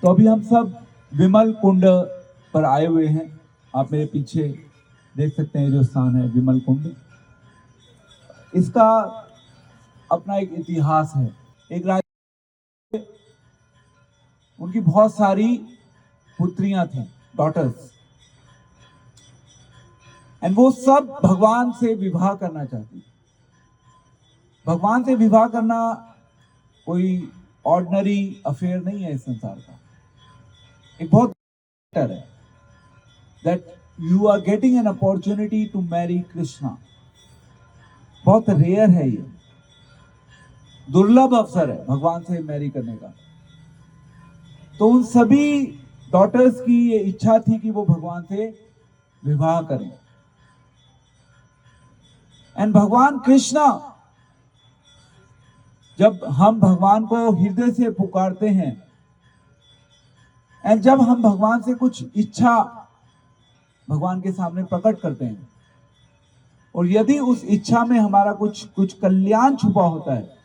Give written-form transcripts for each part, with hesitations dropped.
तो अभी हम सब विमल कुंड पर आए हुए हैं। आप मेरे पीछे देख सकते हैं जो स्थान है विमल कुंड। इसका अपना एक इतिहास है। एक राजा, उनकी बहुत सारी पुत्रियां थी, डॉटर्स, एंड वो सब भगवान से विवाह करना चाहती। भगवान से विवाह करना कोई ऑर्डिनरी अफेयर नहीं है इस संसार का। एक बहुत बेटर है that you are getting an opportunity to marry Krishna. बहुत रेयर है ये, दुर्लभ अवसर है भगवान से मैरी करने का। तो उन सभी डॉटर्स की ये इच्छा थी कि वो भगवान से विवाह करें। एंड भगवान कृष्णा, जब हम भगवान को हृदय से पुकारते हैं एंड जब हम भगवान से कुछ इच्छा भगवान के सामने प्रकट करते हैं, और यदि उस इच्छा में हमारा कुछ कल्याण छुपा होता है,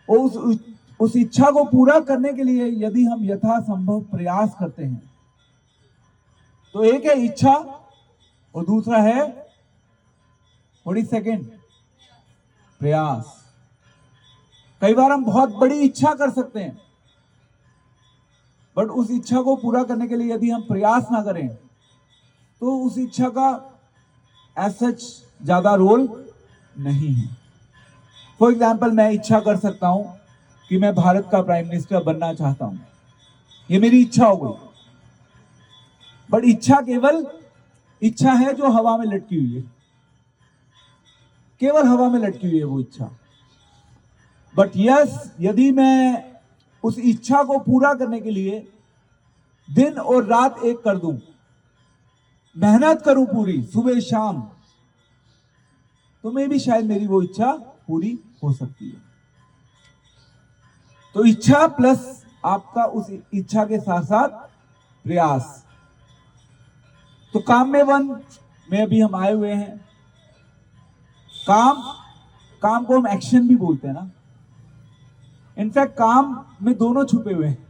और उस इच्छा को पूरा करने के लिए यदि हम यथासंभव प्रयास करते हैं, तो एक है इच्छा और दूसरा है सेकंड प्रयास। कई बार हम बहुत बड़ी इच्छा कर सकते हैं, बट उस इच्छा को पूरा करने के लिए यदि हम प्रयास ना करें तो उस इच्छा का एज सच ज्यादा रोल नहीं है। फॉर एग्जाम्पल, मैं इच्छा कर सकता हूं कि मैं भारत का प्राइम मिनिस्टर बनना चाहता हूं, ये मेरी इच्छा हो गई, बट इच्छा केवल इच्छा है जो हवा में लटकी हुई है, केवल हवा में लटकी हुई है वो इच्छा। बट यस, यदि मैं उस इच्छा को पूरा करने के लिए दिन और रात एक कर दूं, मेहनत करूं पूरी सुबह शाम, तो मैं भी शायद मेरी वो इच्छा पूरी हो सकती है। तो इच्छा प्लस आपका उस इच्छा के साथ साथ प्रयास। तो काम्यवन में अभी हम आए हुए हैं। काम को हम एक्शन भी बोलते हैं ना। इनफैक्ट काम में दोनों छुपे हुए हैं।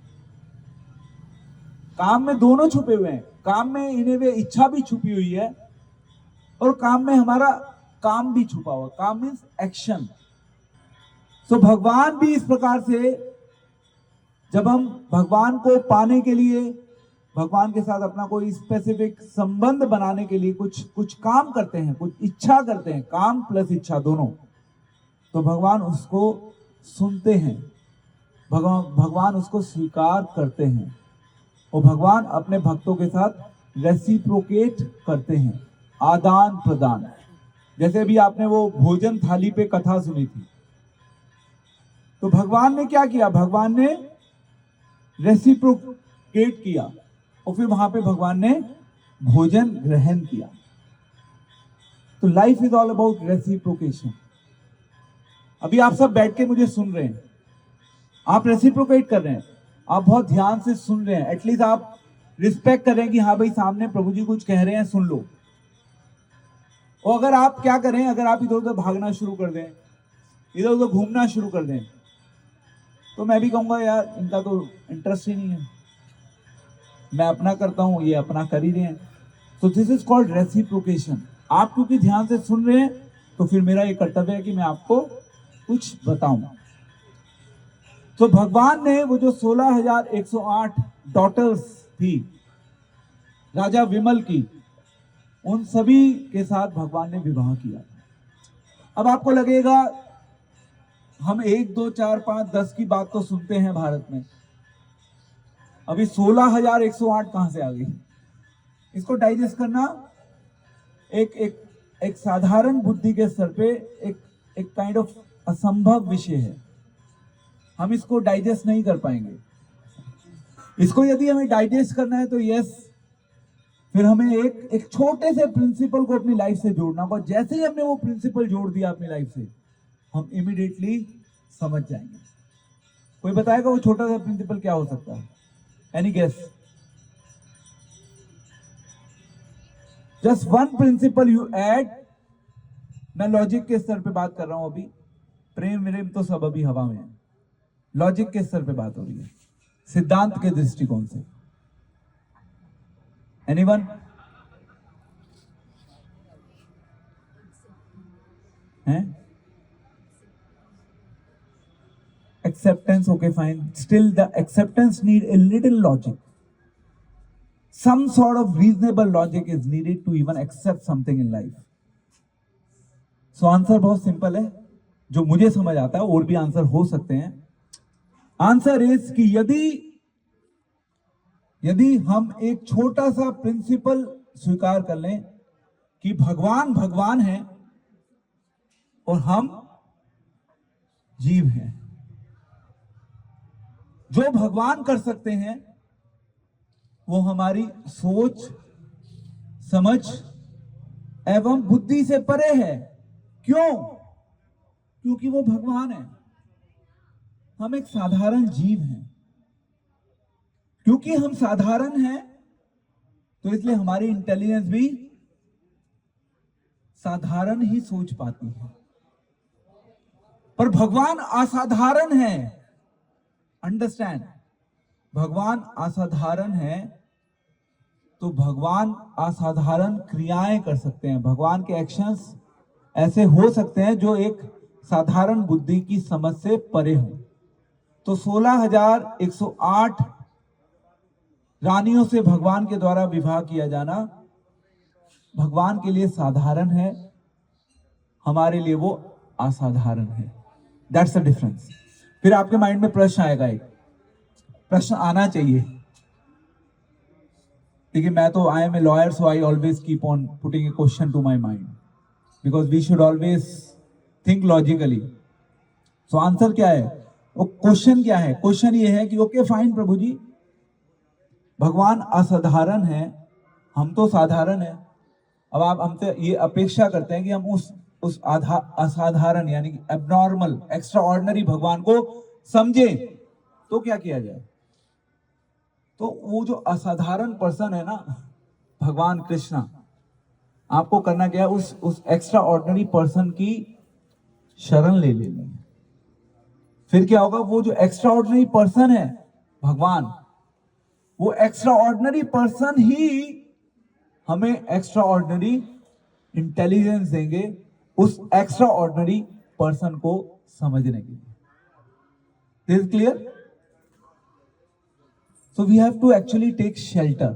काम में दोनों छुपे हुए हैं। काम में इन्हें वे इच्छा भी छुपी हुई है, और काम में हमारा काम भी छुपा हुआ। काम मीन्स एक्शन। तो भगवान भी इस प्रकार से, जब हम भगवान को पाने के लिए, भगवान के साथ अपना कोई स्पेसिफिक संबंध बनाने के लिए कुछ काम करते हैं, कुछ इच्छा करते हैं, काम प्लस इच्छा दोनों, तो भगवान उसको सुनते हैं, भगवान उसको स्वीकार करते हैं, और भगवान अपने भक्तों के साथ रेसिप्रोकेट करते हैं, आदान प्रदान। जैसे भी आपने वो भोजन थाली पे कथा सुनी थी, तो भगवान ने क्या किया? भगवान ने रेसिप्रोकेट किया, और फिर वहां पे भगवान ने भोजन ग्रहण किया। तो life is all about reciprocation. अभी आप सब बैठ के मुझे सुन रहे हैं, आप रेसिप्रोकेट कर रहे हैं, आप बहुत ध्यान से सुन रहे हैं, एटलीस्ट आप रिस्पेक्ट कर रहे हैं कि हाँ भाई सामने प्रभु जी कुछ कह रहे हैं, सुन लो। और अगर आप क्या करें, अगर आप इधर उधर भागना शुरू कर दें, इधर उधर घूमना शुरू कर दें, तो मैं भी कहूंगा यार इनका तो इंटरेस्ट ही नहीं है, मैं अपना करता हूं, ये अपना कर ही रहे हैं। तो दिस इज कॉल्ड रेसिप्रोकेशन। आप क्योंकि ध्यान से सुन रहे हैं, तो फिर मेरा ये कर्तव्य है कि मैं आपको कुछ बताऊं। तो भगवान ने वो जो 16,108 डॉटर्स थी राजा विमल की, उन सभी के साथ भगवान ने विवाह किया। अब आपको लगेगा हम 1, 2, 4, 5, 10 की बात तो सुनते हैं भारत में, अभी 16,108 कहां से आ गई? इसको डाइजेस्ट करना एक साधारण बुद्धि के स्तर पे एक काइंड ऑफ असंभव विषय है। हम इसको डाइजेस्ट नहीं कर पाएंगे। इसको यदि हमें डाइजेस्ट करना है, तो यस, फिर हमें एक छोटे से प्रिंसिपल को अपनी लाइफ से जोड़ना होगा। जैसे ही हमने वो प्रिंसिपल जोड़ दिया अपनी लाइफ से, हम इमीडिएटली समझ जाएंगे। कोई बताएगा वो छोटा सा प्रिंसिपल क्या हो सकता है? Any guess? Just one principle you add. मैं लॉजिक के स्तर पे बात कर रहा हूं अभी, प्रेम विरेम तो सब अभी हवा में है, लॉजिक के स्तर पे बात हो रही है। सिद्धांत के दृष्टिकोण से? एनीवन? हैं? Acceptance, okay, fine. Still, the acceptance need a little logic. Some sort of reasonable logic is needed to even accept something in life. So answer बहुत सिंपल है, जो मुझे समझ आता है, और भी आंसर हो सकते हैं. आंसर इज कि यदि हम एक छोटा सा प्रिंसिपल स्वीकार कर लें कि भगवान भगवान है और हम जीव हैं. जो भगवान कर सकते हैं वो हमारी सोच, समझ एवं बुद्धि से परे है. क्यों? क्योंकि वो भगवान है, हम एक साधारण जीव हैं. क्योंकि हम साधारण हैं तो इसलिए हमारी इंटेलिजेंस भी साधारण ही सोच पाती है. पर भगवान असाधारण है. अंडरस्टैंड, भगवान असाधारण है तो भगवान असाधारण क्रियाएं कर सकते हैं. भगवान के एक्शंस ऐसे हो सकते हैं जो एक साधारण बुद्धि की समझ से परे हो. तो 16,108 रानियों से भगवान के द्वारा विवाह किया जाना भगवान के लिए साधारण है, हमारे लिए वो असाधारण है. That's the difference. फिर आपके माइंड में प्रश्न आएगा, एक प्रश्न आना चाहिए. देखिए, मैं तो I am a lawyer, so I always keep on putting a question to my mind because we should always think logically. So answer क्या है? वो क्वेश्चन क्या है? क्वेश्चन ये है कि ओके फाइन प्रभु जी, भगवान असाधारण है, हम तो साधारण है. अब आप हमसे ये अपेक्षा करते हैं कि हम उस असाधारण यानी कि एबनॉर्मल, एक्स्ट्रा ऑर्डिनरी भगवान को समझें. तो क्या किया जाए? तो वो जो असाधारण पर्सन है ना, भगवान कृष्णा, आपको करना क्या है? उस एक्स्ट्रा ऑर्डिनरी पर्सन की शरण ले लेनी है. फिर क्या होगा? वो जो एक्स्ट्रा ऑर्डिनरी पर्सन है भगवान, वो एक्स्ट्रा ऑर्डिनरी पर्सन ही हमें एक्स्ट्रा ऑर्डिनरी इंटेलिजेंस देंगे उस एक्स्ट्रा ऑर्डिनरी पर्सन को समझने के लिए. This clear? So we have to actually take shelter.